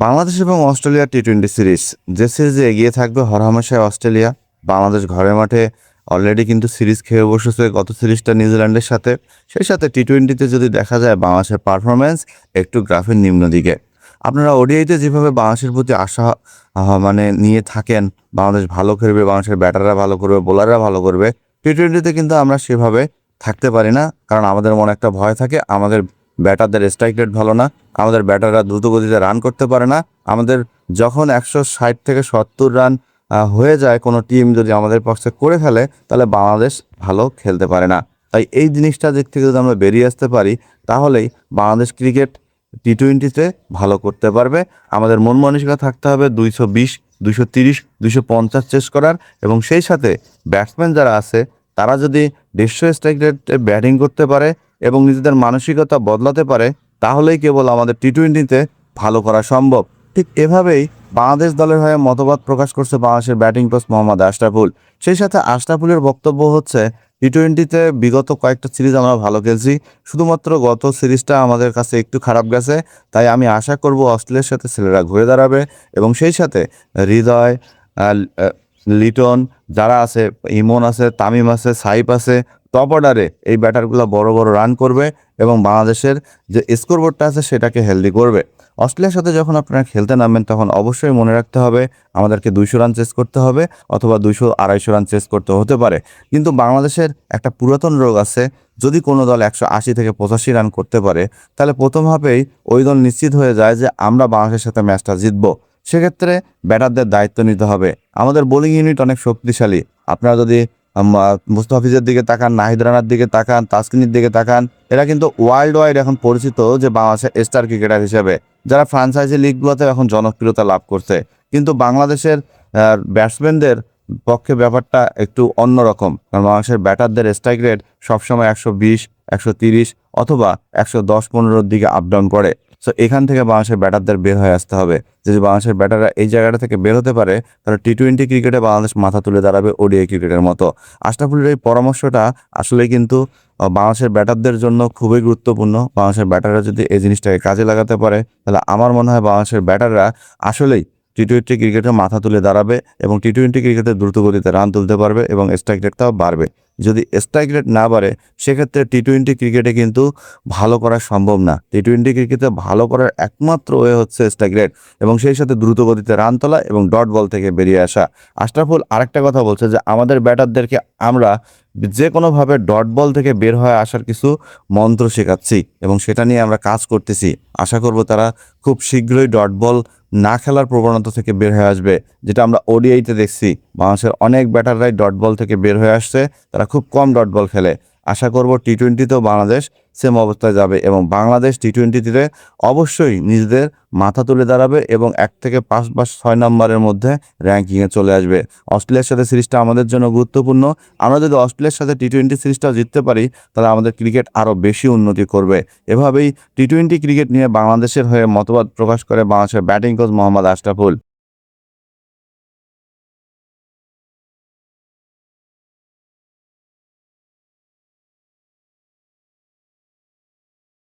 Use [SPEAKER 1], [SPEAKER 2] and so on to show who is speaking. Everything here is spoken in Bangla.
[SPEAKER 1] বাংলাদেশ এবং অস্ট্রেলিয়া টি-20 সিরিজ। যে সিরিজে এগিয়ে থাকবে হরহামেশাই অস্ট্রেলিয়া। বাংলাদেশ ঘরের মাঠে অলরেডি কিন্তু সিরিজ খেয়ে বসেছে গত সিরিজটা নিউজিল্যান্ডের সাথে। সেই সাথে টি-20তে যদি দেখা যায় বাংলাদেশের পারফরম্যান্স একটু গ্রাফের নিম্ন দিকে। আপনারা ওডিআইতে যেভাবে বাংলাদেশের প্রতি আশা মানে নিয়ে থাকেন, বাংলাদেশ ভালো খেলবে, বাংলাদেশের ব্যাটাররা ভালো করবে, বোলাররা ভালো করবে। টি-20তে কিন্তু আমরা সেভাবে থাকতে পারি না, কারণ আমাদের মনে একটা ভয় থাকে আমাদের ব্যাটারদের স্ট্রাইক রেট ভালো না, আমাদের ব্যাটাররা দ্রুত গতিতে রান করতে পারে না। আমাদের যখন 160 থেকে 70 রান হয়ে যায়, কোনো টিম যদি আমাদের পক্ষে করে ফেলে, তাহলে বাংলাদেশ ভালো খেলতে পারে না। তাই এই জিনিসটা দিক থেকে যদি আমরা বেরিয়ে আসতে পারি, তাহলেই বাংলাদেশ ক্রিকেট টি-20তে ভালো করতে পারবে। আমাদের মন মানসিকতা থাকতে হবে 220, 230, 250 চেস করার, এবং সেই সাথে ব্যাটসম্যান যারা আছে তারা যদি 150 স্ট্রাইক রেটে ব্যাটিং করতে পারে এবং নিজেদের মানসিকতা বদলাতে পারে, তাহলেই কেবল আমাদের টি-20তে ভালো করা সম্ভব। ঠিক এভাবেই বাংলাদেশ দলের হয়ে মতবাদ প্রকাশ করছে বাংলাদেশের ব্যাটিং কোচ মোহাম্মদ আশরাফুল। সেই সাথে আশরাফুলের বক্তব্য হচ্ছে, টি-20তে বিগত কয়েকটা সিরিজ আমরা ভালো খেলছি, শুধুমাত্র গত সিরিজটা আমাদের কাছে একটু খারাপ গেছে। তাই আমি আশা করব অস্ট্রেলিয়ার সাথে ছেলেরা ঘুরে দাঁড়াবে, এবং সেই সাথে হৃদয়, লিটন যারা আছে, ইমন আছে, তামিম আছে, সাইফ আছে, টপ অর্ডারে এই ব্যাটারগুলো বড় বড় রান করবে এবং বাংলাদেশের যে স্কোরবোর্ডটা আছে সেটাকে হেলদি করবে। অস্ট্রেলিয়ার সাথে যখন আপনারা খেলতে নামবেন, তখন অবশ্যই মনে রাখতে হবে আমাদেরকে 200 রান চেস করতে হবে, অথবা 200-250 রান চেস করতে হতে পারে। কিন্তু বাংলাদেশের একটা পুরাতন রোগ আছে, যদি কোনো দল 180 থেকে 85 রান করতে পারে, তাহলে প্রথম হাফেই ওই দল নিশ্চিত হয়ে যায় যে আমরা বাংলাদেশের সাথে ম্যাচটা জিতবো। সেক্ষেত্রে ব্যাটারদের দায়িত্ব নিতে হবে। আমাদের বোলিং ইউনিট অনেক শক্তিশালী। আপনারা যদি মুস্তাফিজের দিকে তাকান, নাহিদ রানার দিকে তাকান, তাসকিনের দিকে তাকান, এরা কিন্তু ওয়ার্ল্ড ওয়াইড এখন পরিচিত যে বাংলাদেশের স্টার ক্রিকেটার হিসেবে, যারা ফ্রাঞ্চাইজি লিগগুলোতে এখন জনপ্রিয়তা লাভ করছে। কিন্তু বাংলাদেশের ব্যাটসম্যানদের পক্ষে ব্যাপারটা একটু অন্যরকম, কারণ বাংলাদেশের ব্যাটারদের স্ট্রাইক রেট সবসময় 120, 130 অথবা 110-15 দিকে আপ ডাউন করে। সো এখান থেকে বাংলাদেশের ব্যাটারদের বের হয়ে আসতে হবে। যদি বাংলাদেশের ব্যাটাররা এই জায়গাটা থেকে বের হতে পারে, তাহলে টি-20 ক্রিকেটে বাংলাদেশ মাথা তুলে দাঁড়াবে ওডিআই ক্রিকেটের মতো। আশরাফুলের এই পরামর্শটা আসলে কিন্তু বাংলাদেশের ব্যাটারদের জন্য খুবই গুরুত্বপূর্ণ। বাংলাদেশের ব্যাটাররা যদি এই জিনিসটাকে কাজে লাগাতে পারে, তাহলে আমার মনে হয় বাংলাদেশের ব্যাটাররা আসলেই টি-20 ক্রিকেটে মাথা তুলে দাঁড়াবে এবং টি-20 ক্রিকেটে দ্রুত গতিতে রান তুলতে পারবে এবং স্ট্রাইক রেটটাও বাড়বে। যদি স্ট্রাইক রেট না বাড়ে, সেক্ষেত্রে টি-20 ক্রিকেটে কিন্তু ভালো করা সম্ভব না। টি-20 ক্রিকেটে ভালো করার একমাত্র ওয়ে হচ্ছে স্ট্রাইক রেট, এবং সেই সাথে দ্রুত গতিতে রান তোলা এবং ডট বল থেকে বেরিয়ে আসা। আশরাফুল আরেকটা কথা বলছে যে আমাদের ব্যাটারদেরকে আমরা যে কোনোভাবে ডট বল থেকে বের হয়ে আসার কিছু মন্ত্র শেখাচ্ছি, এবং সেটা নিয়ে আমরা কাজ করতেছি। আশা করব তারা খুব শীঘ্রই ডট বল না খেলার প্রবণতা থেকে বের হয়ে আসবে, যেটা আমরা ওডিআইতে দেখছি। বাংলাদেশের অনেক ব্যাটাররাই ডট বল থেকে বের হয়ে আসছে, তারা খুব কম ডট বল খেলে। আশা করব টি-20তেও বাংলাদেশ সেম অবস্থায় যাবে, এবং বাংলাদেশ টি-20তে অবশ্যই নিজেদের মাথা তুলে দাঁড়াবে এবং 1 থেকে 5 বা 6 নম্বরের মধ্যে র্যাঙ্কিংয়ে চলে আসবে। অস্ট্রেলিয়ার সাথে সিরিজটা আমাদের জন্য গুরুত্বপূর্ণ। আমরা যদি অস্ট্রেলিয়ার সাথে টি-20 সিরিজটাও জিততে পারি, তাহলে আমাদের ক্রিকেট আরও বেশি উন্নতি করবে। এভাবেই টি-20 ক্রিকেট নিয়ে বাংলাদেশের হয়ে মতবাদ প্রকাশ করে বাংলাদেশের ব্যাটিং কোচ মোহাম্মদ আশরাফুল।